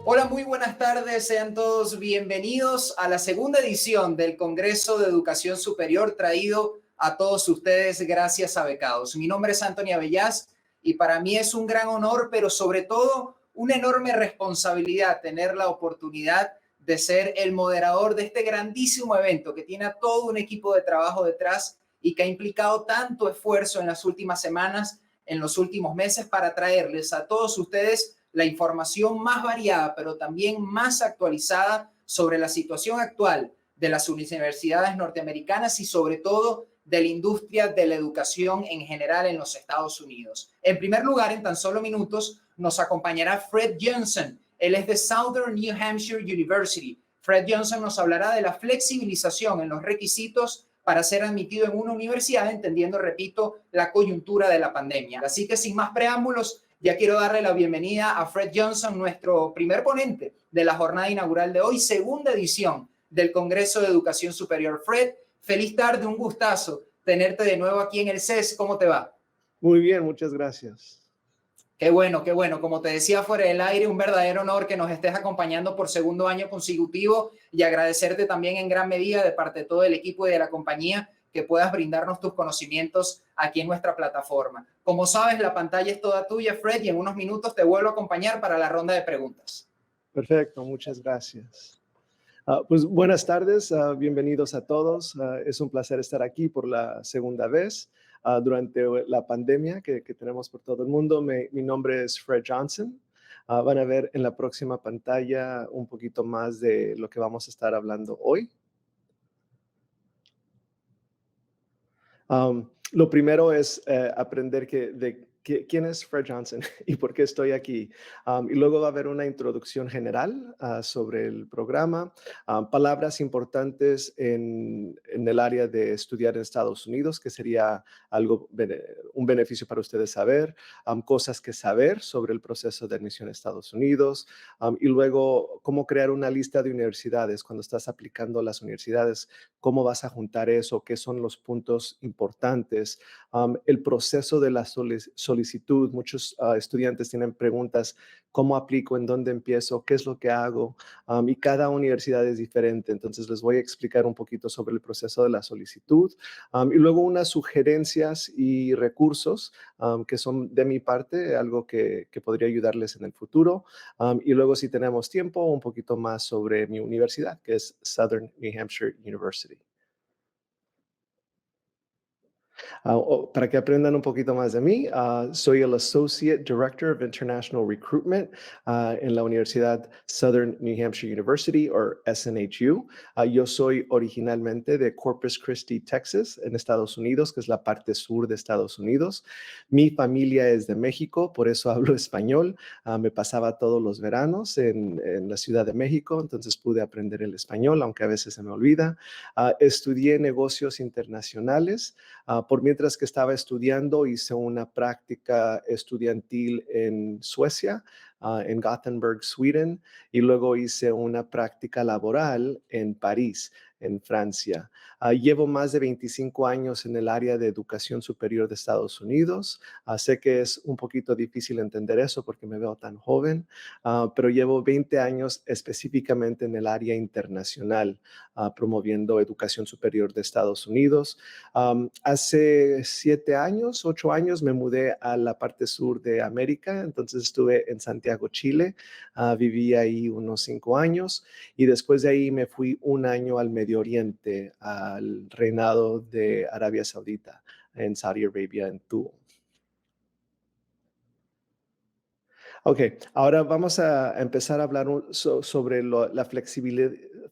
Hola, muy buenas tardes. Sean todos bienvenidos a la segunda edición del Congreso de Educación Superior traído a todos ustedes gracias a Becados. Mi nombre es Antonio Abellás y para mí es un gran honor, pero sobre todo una enorme responsabilidad tener la oportunidad de ser el moderador de este grandísimo evento que tiene a todo un equipo de trabajo detrás y que ha implicado tanto esfuerzo en las últimas semanas, en los últimos meses, para traerles a todos ustedes la información más variada, pero también más actualizada sobre la situación actual de las universidades norteamericanas y sobre todo de la industria de la educación en general en los Estados Unidos. En primer lugar, en tan solo minutos, nos acompañará Fred Johnson. Él es de Southern New Hampshire University. Fred Johnson nos hablará de la flexibilización en los requisitos para ser admitido en una universidad, entendiendo, repito, la coyuntura de la pandemia. Así que sin más preámbulos, ya quiero darle la bienvenida a Fred Johnson, nuestro primer ponente de la jornada inaugural de hoy, segunda edición del Congreso de Educación Superior. Fred, feliz tarde, un gustazo tenerte de nuevo aquí en el CES. ¿Cómo te va? Muy bien, muchas gracias. Qué bueno, qué bueno. Como te decía fuera del aire, un verdadero honor que nos estés acompañando por segundo año consecutivo y agradecerte también en gran medida de parte de todo el equipo y de la compañía que puedas brindarnos tus conocimientos aquí en nuestra plataforma. Como sabes, la pantalla es toda tuya, Fred, y en unos minutos te vuelvo a acompañar para la ronda de preguntas. Perfecto, muchas gracias. Pues buenas tardes, bienvenidos a todos. Es un placer estar aquí por la segunda vez durante la pandemia que tenemos por todo el mundo. Mi nombre es Fred Johnson. Van a ver en la próxima pantalla un poquito más de lo que vamos a estar hablando hoy. Lo primero es aprender quién es Fred Johnson y por qué estoy aquí. Y luego va a haber una introducción general sobre el programa, palabras importantes en el área de estudiar en Estados Unidos, que sería un beneficio para ustedes saber, cosas que saber sobre el proceso de admisión a Estados Unidos, y luego cómo crear una lista de universidades cuando estás aplicando a las universidades, cómo vas a juntar eso, qué son los puntos importantes, el proceso de la solicitud. Muchos estudiantes tienen preguntas: ¿cómo aplico? ¿En dónde empiezo? ¿Qué es lo que hago? Y cada universidad es diferente, entonces les voy a explicar un poquito sobre el proceso de la solicitud, y luego unas sugerencias y recursos que son de mi parte, algo que podría ayudarles en el futuro, y luego, si tenemos tiempo, un poquito más sobre mi universidad, que es Southern New Hampshire University. Para que aprendan un poquito más de mí, soy el Associate Director of International Recruitment en la Universidad Southern New Hampshire University, o SNHU. Yo soy originalmente de Corpus Christi, Texas, en Estados Unidos, que es la parte sur de Estados Unidos. Mi familia es de México, por eso hablo español. Me pasaba todos los veranos en la Ciudad de México, entonces pude aprender el español, aunque a veces se me olvida. Estudié negocios internacionales. Por mientras que estaba estudiando, hice una práctica estudiantil en Suecia, en Gothenburg, Sweden, y luego hice una práctica laboral en París, en Francia. Llevo más de 25 años en el área de educación superior de Estados Unidos. Sé que es un poquito difícil entender eso porque me veo tan joven, pero llevo 20 años específicamente en el área internacional, promoviendo educación superior de Estados Unidos. Hace 7 años, 8 años, me mudé a la parte sur de América, entonces estuve en Santiago, Chile. Viví ahí unos 5 años y después de ahí me fui un año al Medio Oriente, al reinado de Arabia Saudita, en Saudi Arabia, en Tunis. Ok, ahora vamos a empezar a hablar sobre la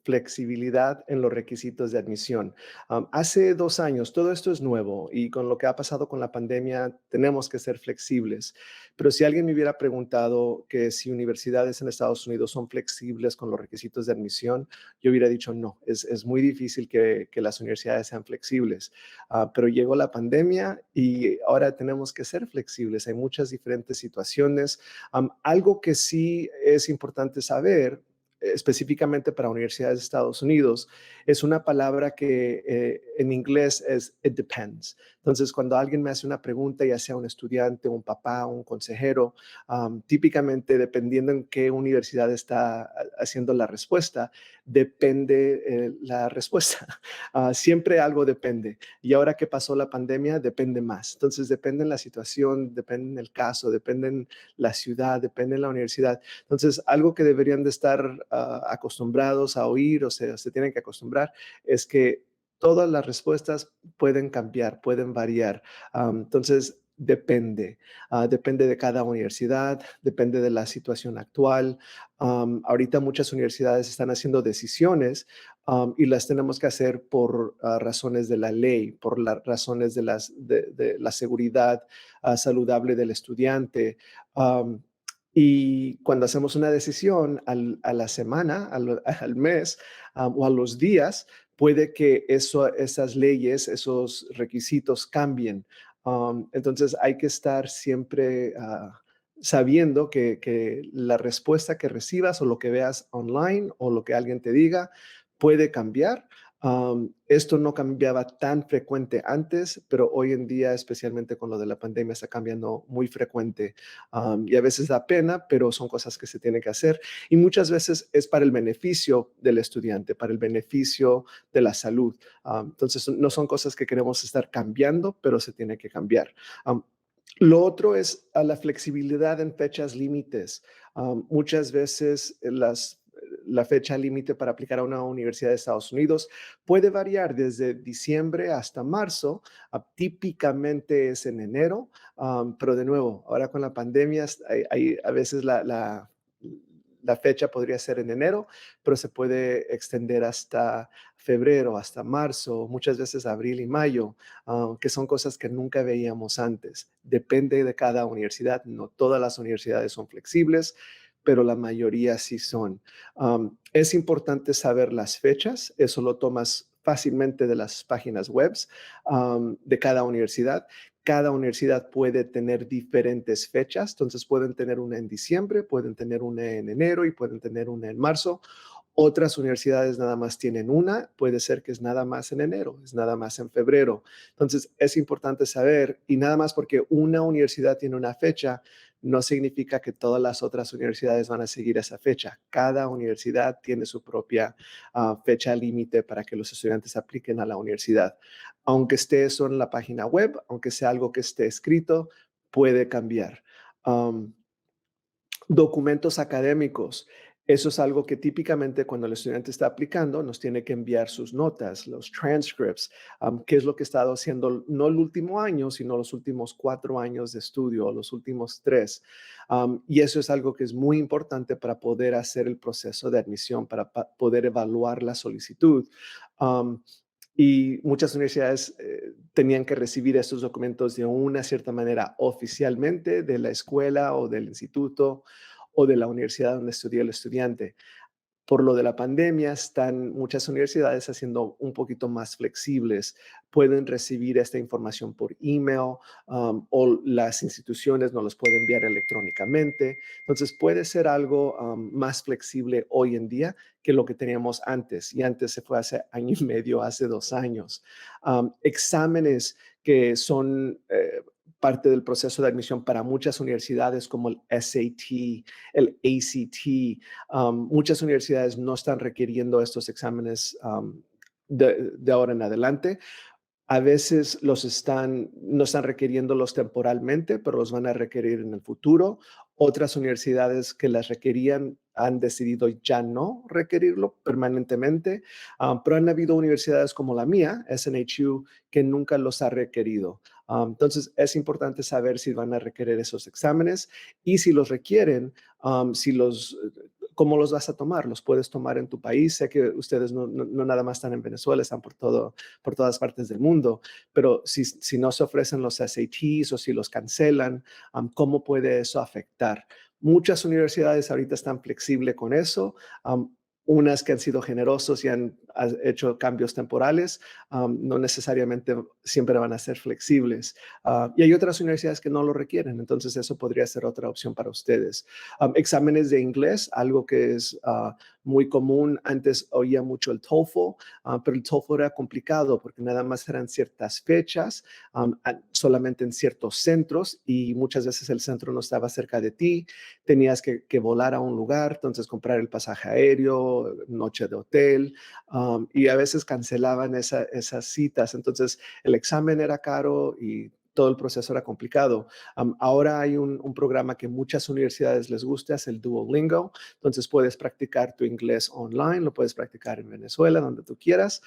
flexibilidad en los requisitos de admisión. Hace 2 años, todo esto es nuevo y con lo que ha pasado con la pandemia tenemos que ser flexibles. Pero si alguien me hubiera preguntado que si universidades en Estados Unidos son flexibles con los requisitos de admisión, yo hubiera dicho no, es muy difícil que las universidades sean flexibles. Pero llegó la pandemia y ahora tenemos que ser flexibles. Hay muchas diferentes situaciones. Algo que sí es importante saber específicamente para universidades de Estados Unidos, es una palabra que en inglés es it depends. Entonces, cuando alguien me hace una pregunta, ya sea un estudiante, un papá, un consejero, típicamente dependiendo en qué universidad está haciendo la respuesta, depende la respuesta. Siempre algo depende. Y ahora que pasó la pandemia, depende más. Entonces, depende en la situación, depende en el caso, depende en la ciudad, depende en la universidad. Entonces, algo que deberían de estar acostumbrados a oír o se tienen que acostumbrar es que todas las respuestas pueden cambiar, pueden variar. Entonces, depende de cada universidad, depende de la situación actual. Ahorita muchas universidades están haciendo decisiones y las tenemos que hacer por razones de la ley, por las razones de la seguridad saludable del estudiante. Um, y cuando hacemos una decisión a la semana, al mes o a los días, puede que esas leyes, esos requisitos cambien. Entonces hay que estar siempre sabiendo que la respuesta que recibas o lo que veas online o lo que alguien te diga puede cambiar. Esto no cambiaba tan frecuente antes, pero hoy en día, especialmente con lo de la pandemia, está cambiando muy frecuente. Y a veces da pena, pero son cosas que se tienen que hacer. Y muchas veces es para el beneficio del estudiante, para el beneficio de la salud. Entonces, no son cosas que queremos estar cambiando, pero se tiene que cambiar. Lo otro es a la flexibilidad en fechas límites. Muchas veces la fecha límite para aplicar a una universidad de Estados Unidos puede variar desde diciembre hasta marzo. Típicamente es en enero, pero de nuevo, ahora con la pandemia, a veces la fecha podría ser en enero, pero se puede extender hasta febrero, hasta marzo, muchas veces abril y mayo, que son cosas que nunca veíamos antes. Depende de cada universidad, no todas las universidades son flexibles, pero la mayoría sí son. Es importante saber las fechas, eso lo tomas fácilmente de las páginas web de cada universidad. Cada universidad puede tener diferentes fechas, entonces pueden tener una en diciembre, pueden tener una en enero y pueden tener una en marzo. Otras universidades nada más tienen una, puede ser que es nada más en enero, es nada más en febrero. Entonces es importante saber, y nada más porque una universidad tiene una fecha, no significa que todas las otras universidades van a seguir esa fecha. Cada universidad tiene su propia fecha límite para que los estudiantes apliquen a la universidad. Aunque esté eso en la página web, aunque sea algo que esté escrito, puede cambiar. Um, Documentos académicos. Eso es algo que típicamente cuando el estudiante está aplicando nos tiene que enviar sus notas, los transcripts, qué es lo que ha estado haciendo no el último año, sino los últimos 4 años de estudio o los últimos 3. Y eso es algo que es muy importante para poder hacer el proceso de admisión, para poder evaluar la solicitud. Y muchas universidades tenían que recibir estos documentos de una cierta manera oficialmente de la escuela o del instituto o de la universidad donde estudió el estudiante. Por lo de la pandemia, están muchas universidades haciendo un poquito más flexibles. Pueden recibir esta información por email o las instituciones nos los pueden enviar electrónicamente. Entonces, puede ser algo más flexible hoy en día que lo que teníamos antes. Y antes se fue hace año y medio, hace 2 años. Exámenes que son parte del proceso de admisión para muchas universidades como el SAT, el ACT. Muchas universidades no están requiriendo estos exámenes de ahora en adelante. A veces no están requiriéndolos temporalmente, pero los van a requerir en el futuro. Otras universidades que las requerían han decidido ya no requerirlo permanentemente, pero han habido universidades como la mía, SNHU, que nunca los ha requerido. Entonces, es importante saber si van a requerir esos exámenes y si los requieren, si los ¿cómo los vas a tomar? ¿Los puedes tomar en tu país? Sé que ustedes no nada más están en Venezuela, están por todas partes del mundo, pero si no se ofrecen los SATs o si los cancelan, ¿cómo puede eso afectar? Muchas universidades ahorita están flexibles con eso. unas que han sido generosos y han hecho cambios temporales, no necesariamente siempre van a ser flexibles. Y hay otras universidades que no lo requieren, entonces eso podría ser otra opción para ustedes. Exámenes de inglés, algo que es muy común. Antes oía mucho el TOEFL, pero el TOEFL era complicado porque nada más eran ciertas fechas, solamente en ciertos centros, y muchas veces el centro no estaba cerca de ti. Tenías que volar a un lugar, entonces comprar el pasaje aéreo, noche de hotel, y a veces cancelaban esas citas. Entonces el examen era caro y todo el proceso era complicado. Ahora hay un programa que muchas universidades les gusta, es el Duolingo. Entonces puedes practicar tu inglés online, lo puedes practicar en Venezuela, donde tú quieras,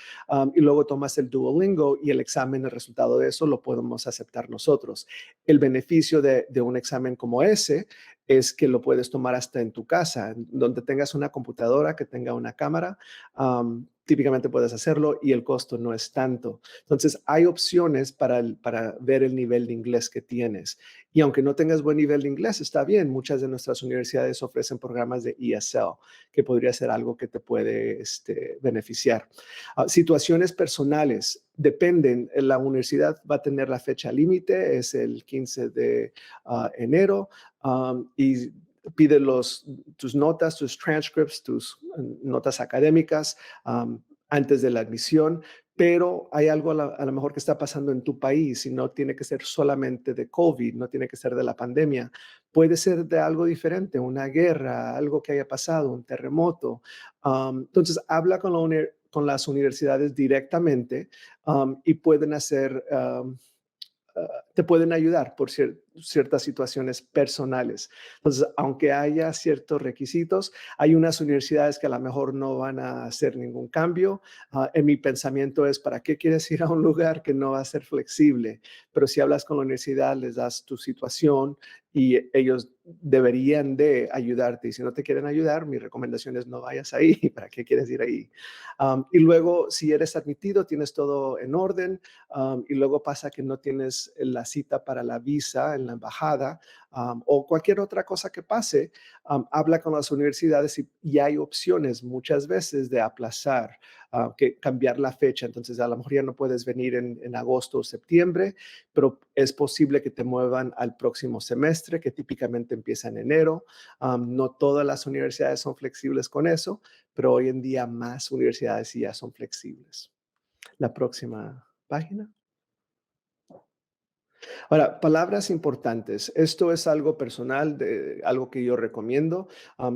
y luego tomas el Duolingo y el examen, el resultado de eso lo podemos aceptar nosotros. El beneficio de un examen como ese es que lo puedes tomar hasta en tu casa, donde tengas una computadora que tenga una cámara. Típicamente puedes hacerlo y el costo no es tanto. Entonces, hay opciones para ver el nivel de inglés que tienes. Y aunque no tengas buen nivel de inglés, está bien. Muchas de nuestras universidades ofrecen programas de ESL, que podría ser algo que te puede beneficiar. Situaciones personales dependen. La universidad va a tener la fecha límite, es el 15 de enero, y pide tus notas, tus transcripts, tus notas académicas antes de la admisión, pero hay algo a lo mejor que está pasando en tu país y no tiene que ser solamente de COVID, no tiene que ser de la pandemia, puede ser de algo diferente, una guerra, algo que haya pasado, un terremoto. Entonces, habla con las universidades directamente, y pueden hacer... te pueden ayudar por ciertas situaciones personales. Entonces, aunque haya ciertos requisitos, hay unas universidades que a lo mejor no van a hacer ningún cambio. En mi pensamiento es, ¿para qué quieres ir a un lugar que no va a ser flexible? Pero si hablas con la universidad, les das tu situación y ellos deberían de ayudarte. Y si no te quieren ayudar, mi recomendación es no vayas ahí. ¿Para qué quieres ir ahí? Y luego, si eres admitido, tienes todo en orden, y luego pasa que no tienes la cita para la visa en la embajada, o cualquier otra cosa que pase, habla con las universidades y hay opciones muchas veces de aplazar, que cambiar la fecha. Entonces, a lo mejor ya no puedes venir en agosto o septiembre, pero es posible que te muevan al próximo semestre, que típicamente empieza en enero. No todas las universidades son flexibles con eso, pero hoy en día más universidades ya son flexibles. La próxima página. Ahora, palabras importantes. Esto es algo personal, algo que yo recomiendo.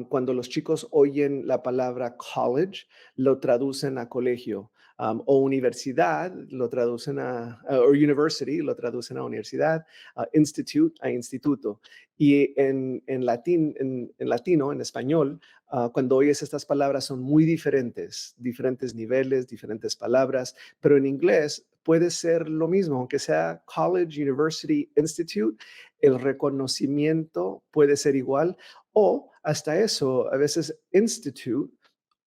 Cuando los chicos oyen la palabra college, lo traducen a colegio, o universidad, lo traducen o university, lo traducen a universidad, institute, a instituto. Y en latino, en español, cuando oyes estas palabras son muy diferentes niveles, diferentes palabras, pero en inglés puede ser lo mismo, aunque sea college, university, institute, el reconocimiento puede ser igual, o hasta eso, a veces institute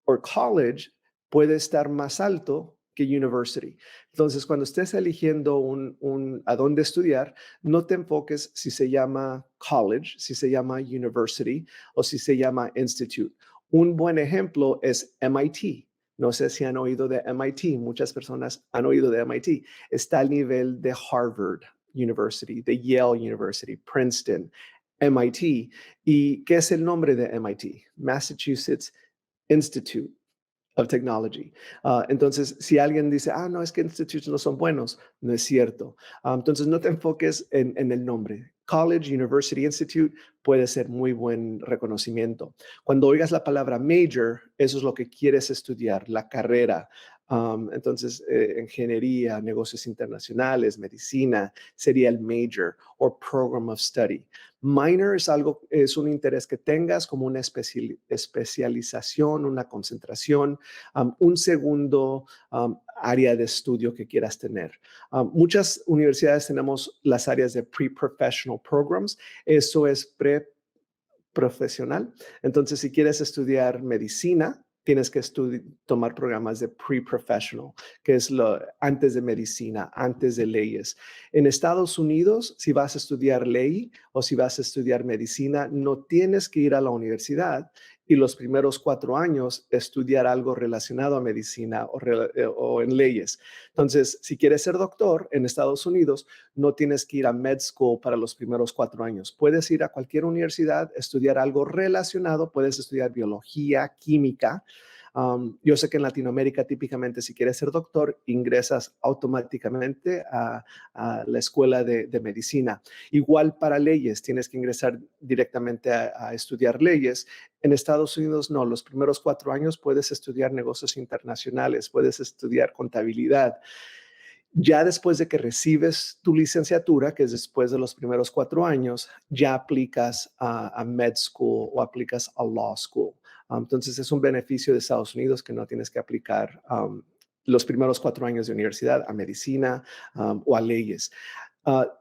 o college puede estar más alto que university. Entonces, cuando estés eligiendo a dónde estudiar, no te enfoques si se llama college, si se llama university o si se llama institute. Un buen ejemplo es MIT. No sé si han oído de MIT. Muchas personas han oído de MIT. Está al nivel de Harvard University, de Yale University, Princeton, MIT. ¿Y qué es el nombre de MIT? Massachusetts Institute of Technology. Entonces, si alguien dice, no, es que institutos no son buenos, no es cierto. Entonces, no te enfoques en el nombre. College, University, Institute puede ser muy buen reconocimiento. Cuando oigas la palabra major, eso es lo que quieres estudiar, la carrera. Entonces, ingeniería, negocios internacionales, medicina, sería el major o program of study. Minor es un interés que tengas como una especialización, una concentración, un segundo área de estudio que quieras tener. Muchas universidades tenemos las áreas de pre-professional programs. Eso es pre-profesional. Entonces, si quieres estudiar medicina, tienes que tomar programas de pre-professional, que es antes de medicina, antes de leyes. En Estados Unidos, si vas a estudiar ley o si vas a estudiar medicina, no tienes que ir a la universidad y los primeros 4 años estudiar algo relacionado a medicina o en leyes. Entonces, si quieres ser doctor en Estados Unidos, no tienes que ir a med school para los primeros 4 años. Puedes ir a cualquier universidad, estudiar algo relacionado, puedes estudiar biología, química. Yo sé que en Latinoamérica típicamente si quieres ser doctor ingresas automáticamente a la escuela de medicina. Igual para leyes, tienes que ingresar directamente a estudiar leyes. En Estados Unidos no, los primeros 4 años puedes estudiar negocios internacionales, puedes estudiar contabilidad. Ya después de que recibes tu licenciatura, que es después de los primeros 4 años, ya aplicas a med school o aplicas a law school. Entonces es un beneficio de Estados Unidos que no tienes que aplicar los primeros 4 años de universidad a medicina o a leyes.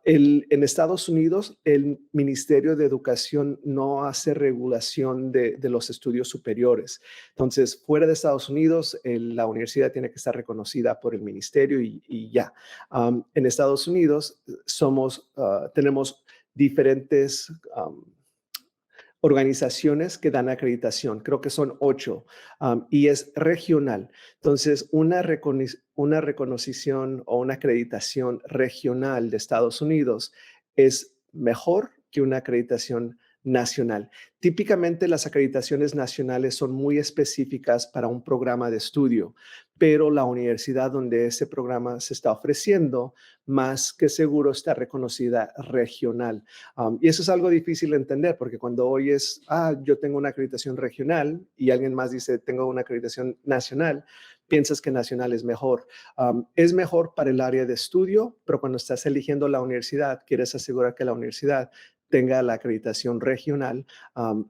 En Estados Unidos, el Ministerio de Educación no hace regulación de los estudios superiores. Entonces, fuera de Estados Unidos, la universidad tiene que estar reconocida por el ministerio y ya. En Estados Unidos tenemos diferentes organizaciones que dan acreditación. Creo que son 8 y es regional. Entonces, una reconocimiento o una acreditación regional de Estados Unidos es mejor que una acreditación nacional. Típicamente las acreditaciones nacionales son muy específicas para un programa de estudio, pero la universidad donde ese programa se está ofreciendo, más que seguro está reconocida regional. Y eso es algo difícil de entender porque cuando oyes, yo tengo una acreditación regional y alguien más dice, tengo una acreditación nacional, piensas que nacional es mejor. Es mejor para el área de estudio, pero cuando estás eligiendo la universidad, quieres asegurar que la universidad tenga la acreditación regional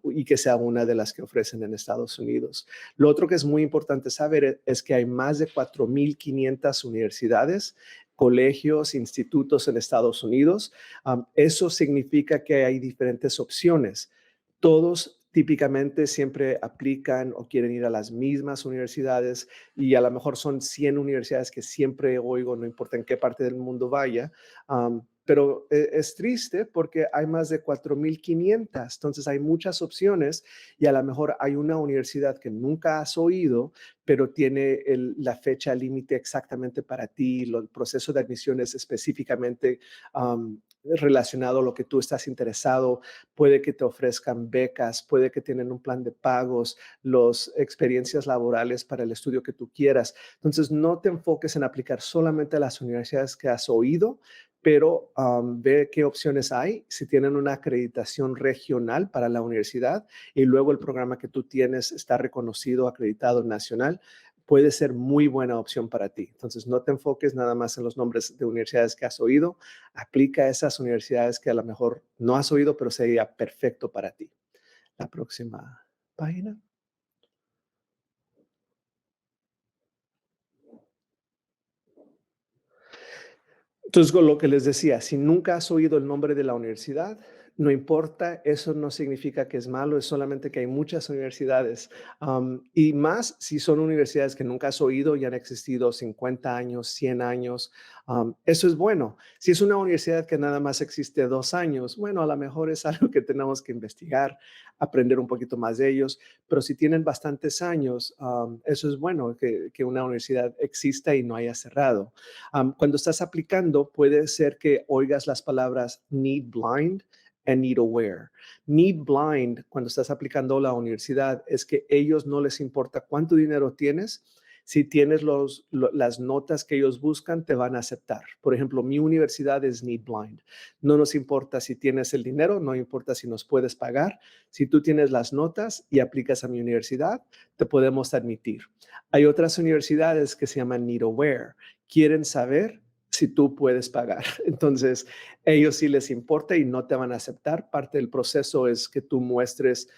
y que sea una de las que ofrecen en Estados Unidos. Lo otro que es muy importante saber es que hay más de 4,500 universidades, colegios, institutos en Estados Unidos. Eso significa que hay diferentes opciones. Todos típicamente siempre aplican o quieren ir a las mismas universidades y a lo mejor son 100 universidades que siempre oigo, no importa en qué parte del mundo vaya. Pero es triste porque hay más de 4,500, entonces hay muchas opciones y a lo mejor hay una universidad que nunca has oído, pero tiene la fecha límite exactamente para ti, el proceso de admisión es específicamente relacionado a lo que tú estás interesado, puede que te ofrezcan becas, puede que tienen un plan de pagos, las experiencias laborales para el estudio que tú quieras. Entonces, no te enfoques en aplicar solamente a las universidades que has oído, pero ve qué opciones hay, si tienen una acreditación regional para la universidad y luego el programa que tú tienes está reconocido, acreditado nacional, puede ser muy buena opción para ti. Entonces, no te enfoques nada más en los nombres de universidades que has oído, aplica a esas universidades que a lo mejor no has oído, pero sería perfecto para ti. La próxima página. Entonces, con lo que les decía, si nunca has oído el nombre de la universidad, no importa, eso no significa que es malo, es solamente que hay muchas universidades y más si son universidades que nunca has oído y han existido 50 años, 100 años, eso es bueno. Si es una universidad que nada más existe 2 años, bueno, a lo mejor es algo que tenemos que investigar, aprender un poquito más de ellos, pero si tienen bastantes años, eso es bueno, que una universidad exista y no haya cerrado. Cuando estás aplicando, puede ser que oigas las palabras need blind and need aware. Need blind, cuando estás aplicando a la universidad, es que ellos no les importa cuánto dinero tienes. Si tienes las notas que ellos buscan, te van a aceptar. Por ejemplo, mi universidad es need blind. No nos importa si tienes el dinero, no importa si nos puedes pagar. Si tú tienes las notas y aplicas a mi universidad, te podemos admitir. Hay otras universidades que se llaman need aware. Quieren saber si tú puedes pagar. Entonces, ellos sí les importa y no te van a aceptar. Parte del proceso es que tú muestres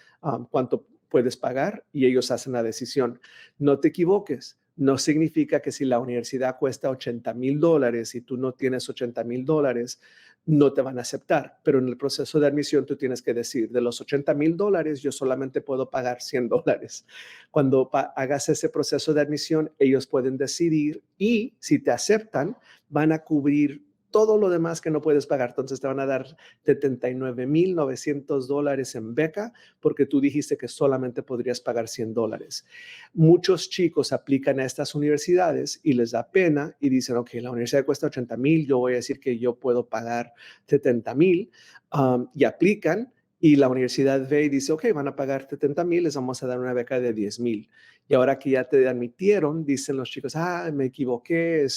cuánto puedes pagar y ellos hacen la decisión. No te equivoques. No significa que si la universidad cuesta $80,000 y tú no tienes $80,000, no te van a aceptar. Pero en el proceso de admisión tú tienes que decir, de los $80,000, yo solamente puedo pagar $100. Cuando hagas ese proceso de admisión, ellos pueden decidir y si te aceptan, van a cubrir todo lo demás que no puedes pagar. Entonces te van a dar $79,900 en beca porque tú dijiste que solamente podrías pagar $100. Muchos chicos aplican a estas universidades y les da pena y dicen, ok, la universidad cuesta 80,000, yo voy a decir que yo puedo pagar 70,000 y aplican. Y la universidad ve y dice, ok, van a pagar 70,000, les vamos a dar una beca de 10,000. Y ahora que ya te admitieron, dicen los chicos, me equivoqué,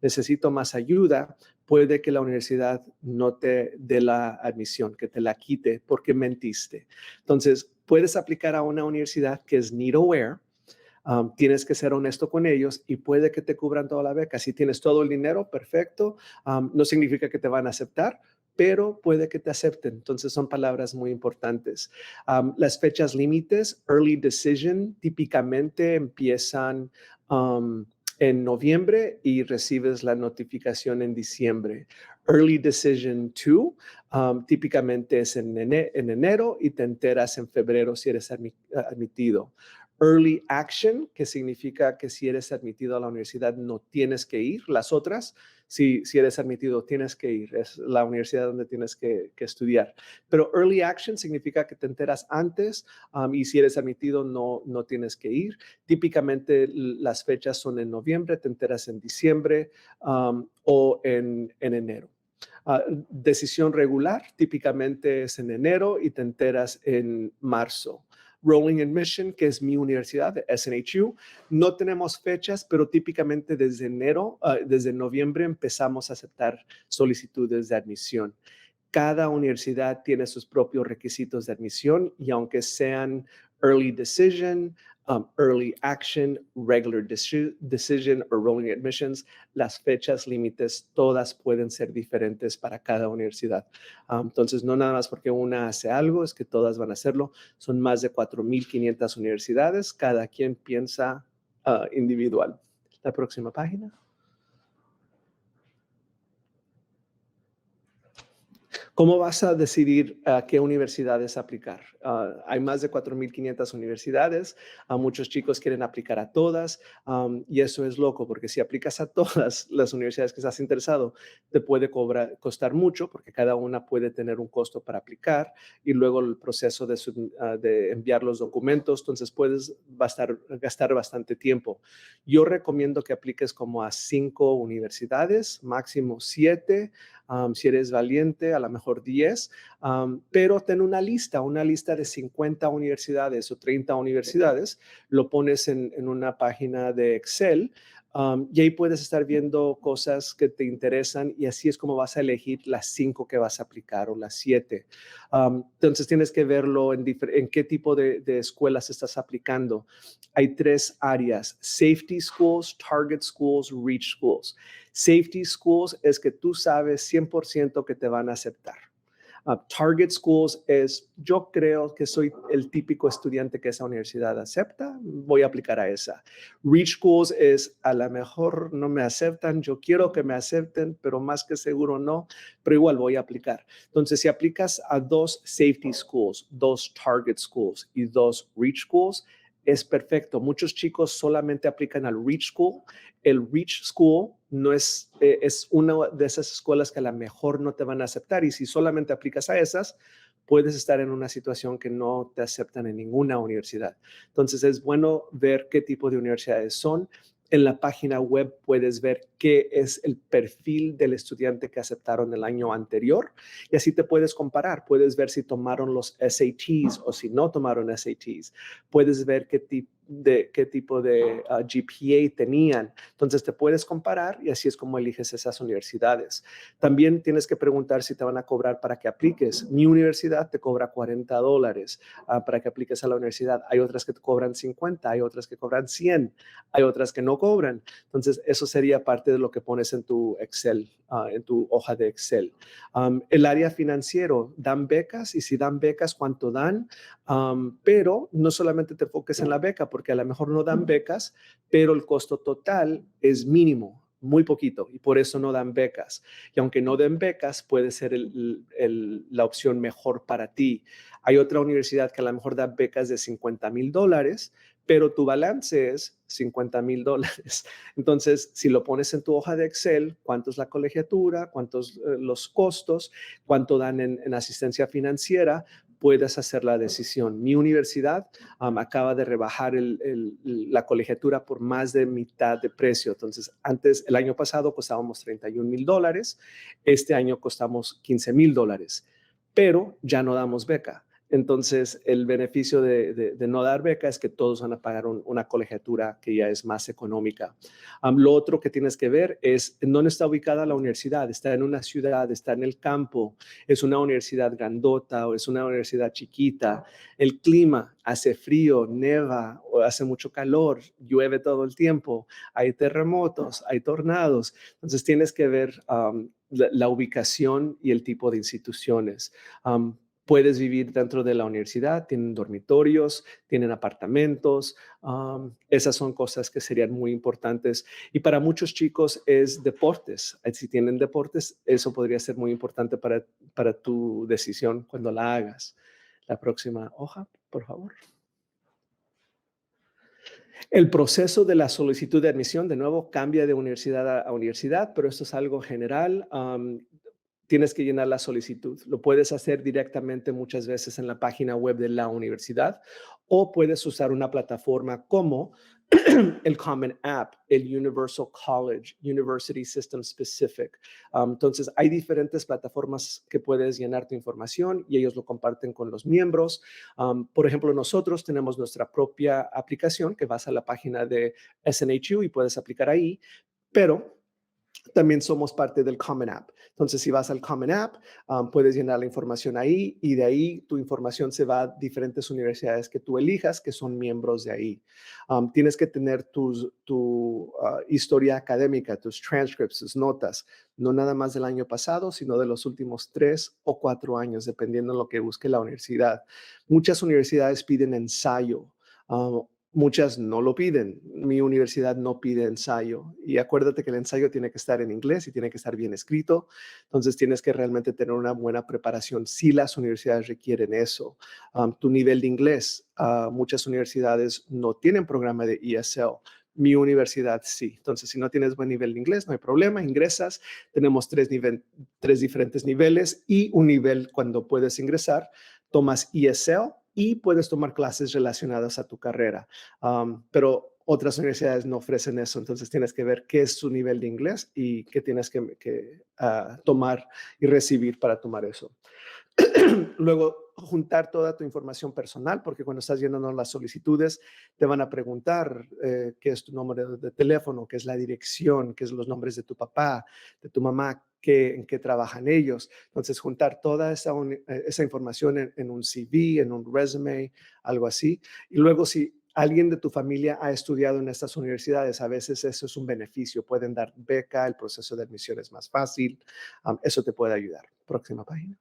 necesito más ayuda. Puede que la universidad no te dé la admisión, que te la quite porque mentiste. Entonces, puedes aplicar a una universidad que es need aware. Tienes que ser honesto con ellos y puede que te cubran toda la beca. Si tienes todo el dinero, perfecto. No significa que te van a aceptar, pero puede que te acepten. Entonces son palabras muy importantes. Las fechas límites, early decision, típicamente empiezan en noviembre y recibes la notificación en diciembre. Early decision 2, típicamente es en enero y te enteras en febrero si eres admitido. Early action, que significa que si eres admitido a la universidad no tienes que ir. Las otras, si eres admitido, tienes que ir. Es la universidad donde tienes que estudiar. Pero early action significa que te enteras antes y si eres admitido no tienes que ir. Típicamente las fechas son en noviembre, te enteras en diciembre o en enero. Decisión regular típicamente es en enero y te enteras en marzo. Rolling Admission, que es mi universidad, SNHU. No tenemos fechas, pero típicamente desde desde noviembre empezamos a aceptar solicitudes de admisión. Cada universidad tiene sus propios requisitos de admisión y aunque sean early decision, early action, regular decision o rolling admissions, las fechas límites todas pueden ser diferentes para cada universidad. Entonces, no nada más porque una hace algo, es que todas van a hacerlo. Son más de 4,500 universidades, cada quien piensa individual. La próxima página. ¿Cómo vas a decidir a qué universidades aplicar? Hay más de 4,500 universidades. Muchos chicos quieren aplicar a todas y eso es loco porque si aplicas a todas las universidades que estás interesado, te puede costar mucho porque cada una puede tener un costo para aplicar y luego el proceso de enviar los documentos. Entonces puedes gastar bastante tiempo. Yo recomiendo que apliques como a 5 universidades, máximo 7. Si eres valiente, a lo mejor 10, pero ten una lista de 50 universidades o 30 universidades, lo pones en una página de Excel y ahí puedes estar viendo cosas que te interesan y así es como vas a elegir las 5 que vas a aplicar o las 7. Entonces tienes que verlo en qué tipo de escuelas estás aplicando. Hay 3 áreas: safety schools, target schools, reach schools. Safety schools es que tú sabes 100% que te van a aceptar. Target schools es, yo creo que soy el típico estudiante que esa universidad acepta, voy a aplicar a esa. Reach schools es, a lo mejor no me aceptan, yo quiero que me acepten, pero más que seguro no, pero igual voy a aplicar. Entonces, si aplicas a 2 safety schools, 2 target schools y 2 reach schools, es perfecto. Muchos chicos solamente aplican al Reach School. El Reach School no es una de esas escuelas que a lo mejor no te van a aceptar y si solamente aplicas a esas, puedes estar en una situación que no te aceptan en ninguna universidad. Entonces es bueno ver qué tipo de universidades son. En la página web puedes ver qué es el perfil del estudiante que aceptaron el año anterior y así te puedes comparar. Puedes ver si tomaron los SATs o si no tomaron SATs. Puedes ver qué tipo de GPA tenían. Entonces te puedes comparar y así es como eliges esas universidades. También tienes que preguntar si te van a cobrar para que apliques. Mi universidad te cobra $40 para que apliques a la universidad. Hay otras que te cobran 50, hay otras que cobran 100, hay otras que no cobran. Entonces eso sería parte de lo que pones en tu Excel, en tu hoja de Excel. El área financiero, dan becas y si dan becas, ¿cuánto dan? Pero no solamente te enfoques en la beca, porque a lo mejor no dan becas, pero el costo total es mínimo, muy poquito, y por eso no dan becas. Y aunque no den becas, puede ser la opción mejor para ti. Hay otra universidad que a lo mejor da becas de $50,000, pero tu balance es $50,000. Entonces, si lo pones en tu hoja de Excel, cuánto es la colegiatura, cuántos los costos, cuánto dan en asistencia financiera, puedes hacer la decisión. Mi universidad acaba de rebajar la colegiatura por más de mitad de precio. Entonces, antes, el año pasado costábamos $31,000, este año costamos $15,000, pero ya no damos beca. Entonces, el beneficio de no dar beca es que todos van a pagar una colegiatura que ya es más económica. Lo otro que tienes que ver es en dónde está ubicada la universidad. Está en una ciudad, está en el campo, es una universidad grandota o es una universidad chiquita. El clima, hace frío, neva o hace mucho calor, llueve todo el tiempo, hay terremotos, hay tornados. Entonces, tienes que ver la ubicación y el tipo de instituciones. Puedes vivir dentro de la universidad, tienen dormitorios, tienen apartamentos. Esas son cosas que serían muy importantes. Y para muchos chicos es deportes. Si tienen deportes, eso podría ser muy importante para tu decisión cuando la hagas. La próxima hoja, por favor. El proceso de la solicitud de admisión, de nuevo, cambia de universidad a universidad, pero esto es algo general. Tienes que llenar la solicitud. Lo puedes hacer directamente muchas veces en la página web de la universidad o puedes usar una plataforma como el Common App, el Universal College, University System Specific. Entonces, hay diferentes plataformas que puedes llenar tu información y ellos lo comparten con los miembros. Por ejemplo, nosotros tenemos nuestra propia aplicación que vas a la página de SNHU y puedes aplicar ahí, pero también somos parte del Common App. Entonces, si vas al Common App, puedes llenar la información ahí y de ahí tu información se va a diferentes universidades que tú elijas, que son miembros de ahí. Tienes que tener tu historia académica, tus transcripts, tus notas, no nada más del año pasado, sino de los últimos 3 o 4 años, dependiendo de lo que busque la universidad. Muchas universidades piden ensayo. Muchas no lo piden. Mi universidad no pide ensayo. Y acuérdate que el ensayo tiene que estar en inglés y tiene que estar bien escrito. Entonces tienes que realmente tener una buena preparación si las universidades requieren eso. Tu nivel de inglés. Muchas universidades no tienen programa de ESL. Mi universidad sí. Entonces, si no tienes buen nivel de inglés, no hay problema. Ingresas. Tenemos 3 diferentes niveles y un nivel cuando puedes ingresar. Tomas ESL y puedes tomar clases relacionadas a tu carrera. Pero otras universidades no ofrecen eso, entonces tienes que ver qué es su nivel de inglés y qué tienes que tomar y recibir para tomar eso. Luego, juntar toda tu información personal, porque cuando estás llenando las solicitudes, te van a preguntar qué es tu número de teléfono, qué es la dirección, qué es los nombres de tu papá, de tu mamá, en qué trabajan ellos. Entonces, juntar toda esa información en un CV, en un resume, algo así. Y luego, si alguien de tu familia ha estudiado en estas universidades, a veces eso es un beneficio. Pueden dar beca, el proceso de admisión es más fácil. Eso te puede ayudar. Próxima página.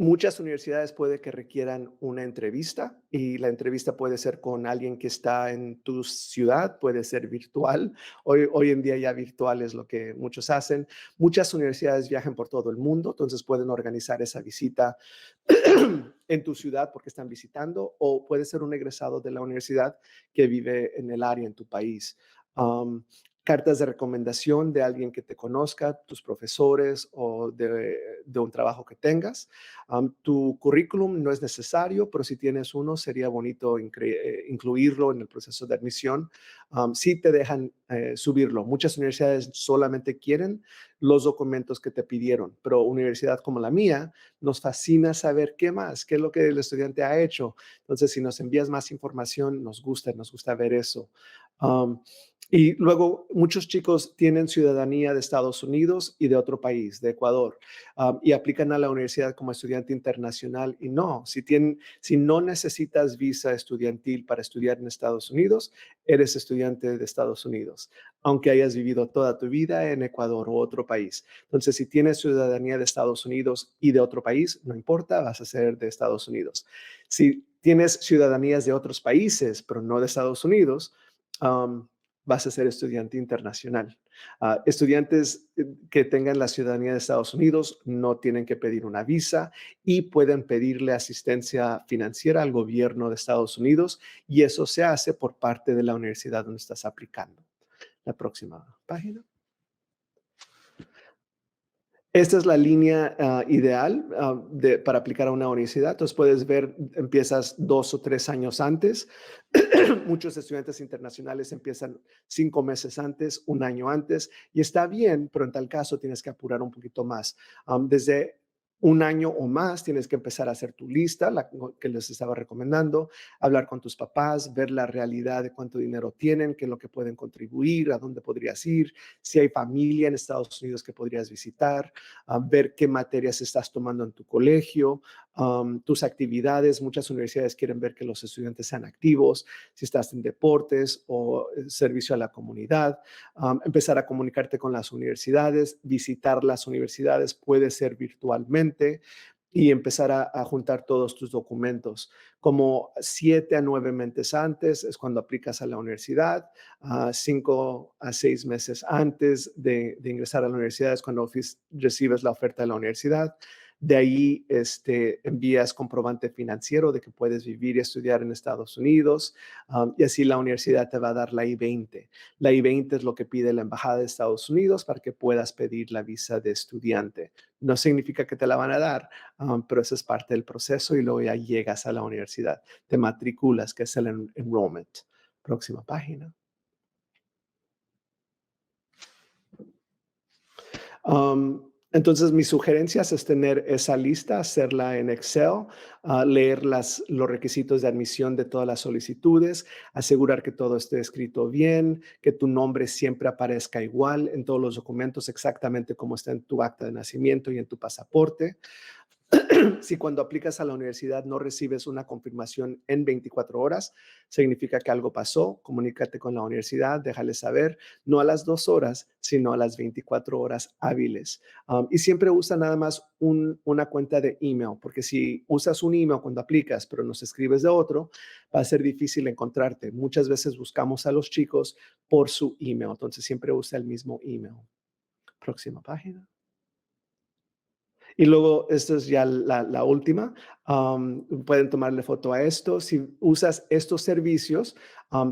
Muchas universidades puede que requieran una entrevista y la entrevista puede ser con alguien que está en tu ciudad, puede ser virtual. Hoy en día ya virtual es lo que muchos hacen. Muchas universidades viajan por todo el mundo, entonces pueden organizar esa visita en tu ciudad porque están visitando o puede ser un egresado de la universidad que vive en el área en tu país. Cartas de recomendación de alguien que te conozca, tus profesores o de un trabajo que tengas. Tu currículum no es necesario, pero si tienes uno, sería bonito incluirlo en el proceso de admisión. Sí te dejan subirlo. Muchas universidades solamente quieren los documentos que te pidieron, pero universidad como la mía, nos fascina saber qué más, qué es lo que el estudiante ha hecho. Entonces, si nos envías más información, nos gusta ver eso. Y luego muchos chicos tienen ciudadanía de Estados Unidos y de otro país, de Ecuador, y aplican a la universidad como estudiante internacional. Y no, si no necesitas visa estudiantil para estudiar en Estados Unidos, eres estudiante de Estados Unidos, aunque hayas vivido toda tu vida en Ecuador o otro país. Entonces, si tienes ciudadanía de Estados Unidos y de otro país, no importa, vas a ser de Estados Unidos. Si tienes ciudadanías de otros países, pero no de Estados Unidos, vas a ser estudiante internacional. Estudiantes que tengan la ciudadanía de Estados Unidos no tienen que pedir una visa y pueden pedirle asistencia financiera al gobierno de Estados Unidos y eso se hace por parte de la universidad donde estás aplicando. La próxima página. Esta es la línea ideal para aplicar a una universidad. Entonces puedes ver, empiezas 2 o 3 años antes. Muchos estudiantes internacionales empiezan 5 meses antes, 1 año antes, y está bien, pero en tal caso tienes que apurar un poquito más. Desde 1 año o más tienes que empezar a hacer tu lista, la que les estaba recomendando, hablar con tus papás, ver la realidad de cuánto dinero tienen, qué es lo que pueden contribuir, a dónde podrías ir, si hay familia en Estados Unidos que podrías visitar, ver qué materias estás tomando en tu colegio, tus actividades. Muchas universidades quieren ver que los estudiantes sean activos, si estás en deportes o servicio a la comunidad, empezar a comunicarte con las universidades, visitar las universidades, puede ser virtualmente, y empezar a juntar todos tus documentos. Como 7 a 9 meses antes es cuando aplicas a la universidad, 5 a 6 meses antes de ingresar a la universidad es cuando recibes la oferta de la universidad. De ahí envías comprobante financiero de que puedes vivir y estudiar en Estados Unidos, y así la universidad te va a dar la I-20. La I-20 es lo que pide la Embajada de Estados Unidos para que puedas pedir la visa de estudiante. No significa que te la van a dar, pero eso es parte del proceso y luego ya llegas a la universidad. Te matriculas, que es el enrollment. Próxima página. Entonces, mis sugerencias es tener esa lista, hacerla en Excel, leer los requisitos de admisión de todas las solicitudes, asegurar que todo esté escrito bien, que tu nombre siempre aparezca igual en todos los documentos, exactamente como está en tu acta de nacimiento y en tu pasaporte. Si cuando aplicas a la universidad no recibes una confirmación en 24 horas, significa que algo pasó. Comunícate con la universidad, déjales saber, no a las 2 horas, sino a las 24 horas hábiles. Y siempre usa nada más una cuenta de email, porque si usas un email cuando aplicas, pero nos escribes de otro, va a ser difícil encontrarte. Muchas veces buscamos a los chicos por su email, entonces siempre usa el mismo email. Próxima página. Y luego, esta es ya la última. Pueden tomarle foto a esto. Si usas estos servicios,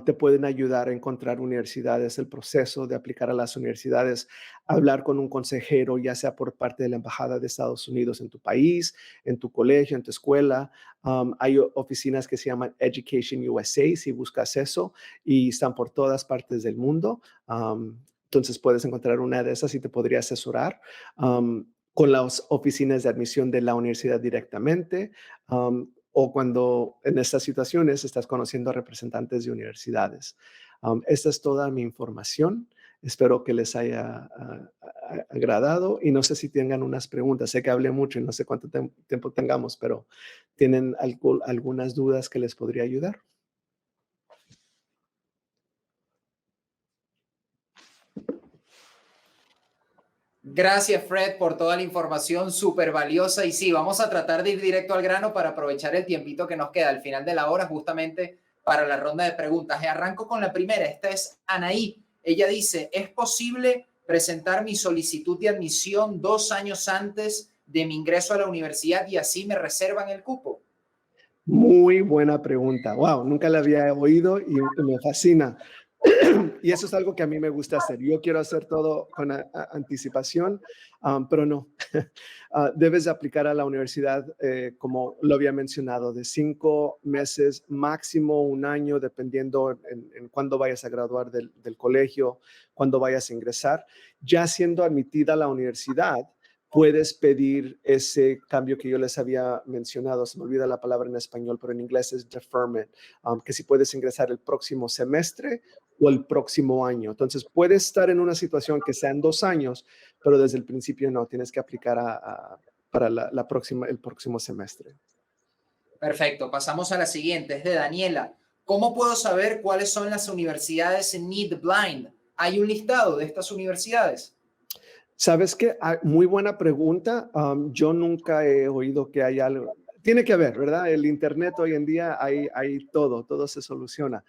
te pueden ayudar a encontrar universidades, el proceso de aplicar a las universidades, hablar con un consejero, ya sea por parte de la Embajada de Estados Unidos en tu país, en tu colegio, en tu escuela. Hay oficinas que se llaman Education USA, si buscas eso, y están por todas partes del mundo. Entonces, puedes encontrar una de esas y te podría asesorar. Con las oficinas de admisión de la universidad directamente, o cuando en estas situaciones estás conociendo a representantes de universidades. Esta es toda mi información. Espero que les haya agradado y no sé si tengan unas preguntas. Sé que hablé mucho y no sé cuánto tiempo tengamos, pero ¿tienen algunas dudas que les podría ayudar? Gracias, Fred, por toda la información súper valiosa. Y sí, vamos a tratar de ir directo al grano para aprovechar el tiempito que nos queda al final de la hora, justamente para la ronda de preguntas. Y arranco con la primera. Esta es Anaí. Ella dice, ¿es posible presentar mi solicitud de admisión 2 años antes de mi ingreso a la universidad y así me reservan el cupo? Muy buena pregunta. Wow, nunca la había oído y me fascina. Y eso es algo que a mí me gusta hacer. Yo quiero hacer todo con anticipación, pero no. Debes de aplicar a la universidad, como lo había mencionado, de 5 meses, máximo 1 año, dependiendo en cuándo vayas a graduar del colegio, cuándo vayas a ingresar. Ya siendo admitida a la universidad, puedes pedir ese cambio que yo les había mencionado. Se me olvida la palabra en español, pero en inglés es deferment, que si puedes ingresar el próximo semestre o el próximo año. Entonces, puedes estar en una situación que sea en 2 años, pero desde el principio no, tienes que aplicar para el próximo semestre. Perfecto, pasamos a la siguiente, es de Daniela. ¿Cómo puedo saber cuáles son las universidades Need Blind? ¿Hay un listado de estas universidades? ¿Sabes qué? Muy buena pregunta. Yo nunca he oído que haya algo. Tiene que haber, ¿verdad? El Internet hoy en día hay todo se soluciona.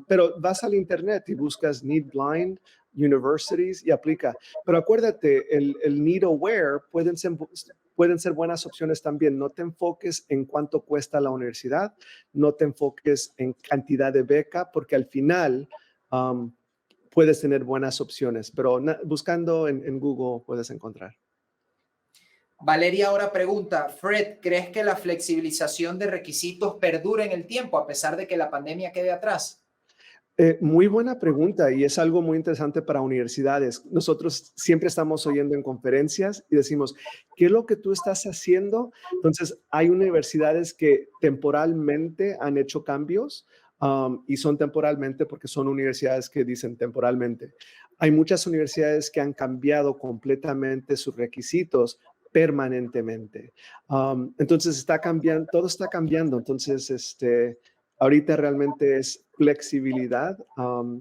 Pero vas al Internet y buscas Need Blind, universities y aplica. Pero acuérdate, el need or where pueden ser buenas opciones también. No te enfoques en cuánto cuesta la universidad, no te enfoques en cantidad de beca, porque al final puedes tener buenas opciones, pero buscando en Google puedes encontrar. Valeria ahora pregunta, Fred, ¿crees que la flexibilización de requisitos perdura en el tiempo a pesar de que la pandemia quede atrás? Muy buena pregunta y es algo muy interesante para universidades. Nosotros siempre estamos oyendo en conferencias y decimos, ¿qué es lo que tú estás haciendo? Entonces, hay universidades que temporalmente han hecho cambios y son temporalmente porque son universidades que dicen temporalmente. Hay muchas universidades que han cambiado completamente sus requisitos permanentemente. Entonces, está cambiando, todo está cambiando. Entonces, ahorita realmente es flexibilidad.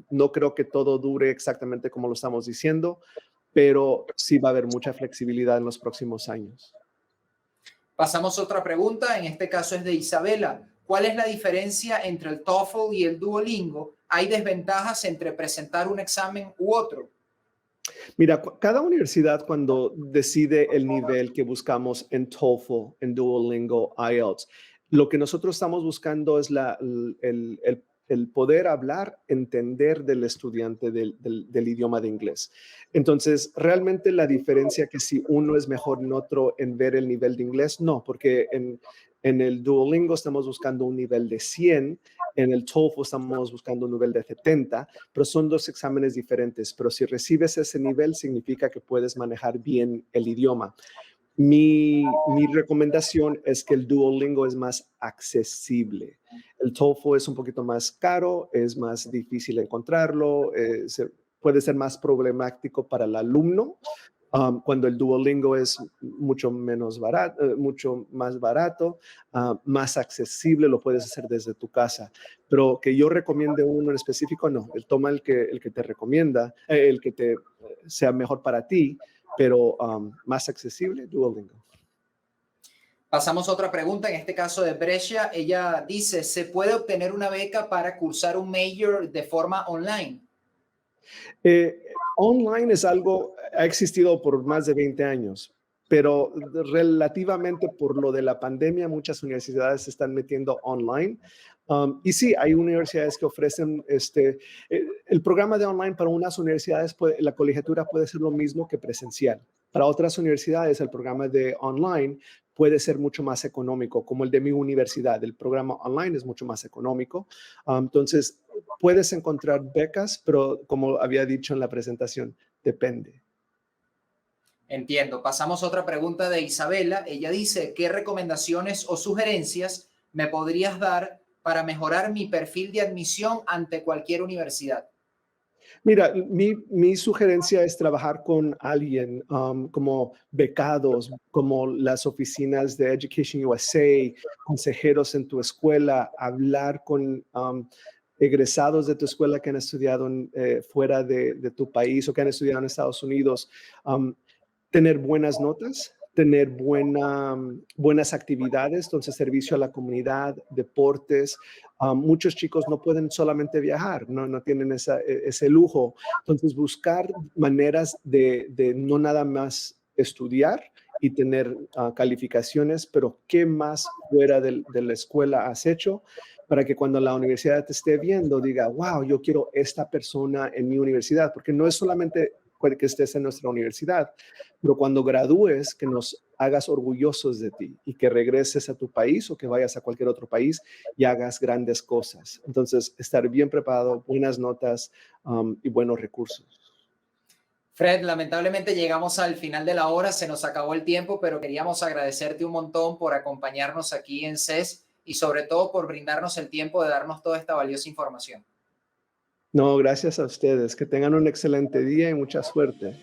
No creo que todo dure exactamente como lo estamos diciendo, pero sí va a haber mucha flexibilidad en los próximos años. Pasamos a otra pregunta, en este caso es de Isabela. ¿Cuál es la diferencia entre el TOEFL y el Duolingo? ¿Hay desventajas entre presentar un examen u otro? Mira, cada universidad cuando decide el nivel que buscamos en TOEFL, en Duolingo, IELTS, lo que nosotros estamos buscando es el poder hablar, entender del estudiante del idioma de inglés. Entonces, realmente la diferencia que si uno es mejor en otro en ver el nivel de inglés, no, porque en el Duolingo estamos buscando un nivel de 100, en el TOEFL estamos buscando un nivel de 70, pero son dos exámenes diferentes. Pero si recibes ese nivel, significa que puedes manejar bien el idioma. Mi recomendación es que el Duolingo es más accesible. El TOEFL es un poquito más caro, es más difícil encontrarlo, puede ser más problemático para el alumno, cuando el Duolingo es mucho menos barato, mucho más barato, más accesible, lo puedes hacer desde tu casa. Pero que yo recomiende uno en específico, no. Toma el que te recomienda, el que te sea mejor para ti, pero más accesible, Duolingo. Pasamos a otra pregunta, en este caso de Brescia. Ella dice, ¿se puede obtener una beca para cursar un major de forma online? Online es algo, ha existido por más de 20 años, pero relativamente por lo de la pandemia, muchas universidades se están metiendo online. Y sí, hay universidades que ofrecen el programa de online para unas universidades, la colegiatura puede ser lo mismo que presencial. Para otras universidades, el programa de online puede ser mucho más económico, como el de mi universidad. El programa online es mucho más económico. Entonces, puedes encontrar becas, pero como había dicho en la presentación, depende. Entiendo. Pasamos a otra pregunta de Isabela. Ella dice, ¿qué recomendaciones o sugerencias me podrías dar para mejorar mi perfil de admisión ante cualquier universidad? Mira, mi sugerencia es trabajar con alguien como becados, como las oficinas de Education USA, consejeros en tu escuela, hablar con egresados de tu escuela que han estudiado fuera de tu país o que han estudiado en Estados Unidos. Tener buenas notas, tener buenas actividades, entonces servicio a la comunidad, deportes. Muchos chicos no pueden solamente viajar, no tienen ese lujo. Entonces buscar maneras de no nada más estudiar y tener calificaciones, pero qué más fuera de la escuela has hecho para que cuando la universidad te esté viendo diga, wow, yo quiero esta persona en mi universidad, porque no es solamente que estés en nuestra universidad, pero cuando gradúes, que nos hagas orgullosos de ti y que regreses a tu país o que vayas a cualquier otro país y hagas grandes cosas. Entonces, estar bien preparado, buenas notas y buenos recursos. Fred, lamentablemente llegamos al final de la hora, se nos acabó el tiempo, pero queríamos agradecerte un montón por acompañarnos aquí en CES y sobre todo por brindarnos el tiempo de darnos toda esta valiosa información. No, gracias a ustedes. Que tengan un excelente día y mucha suerte.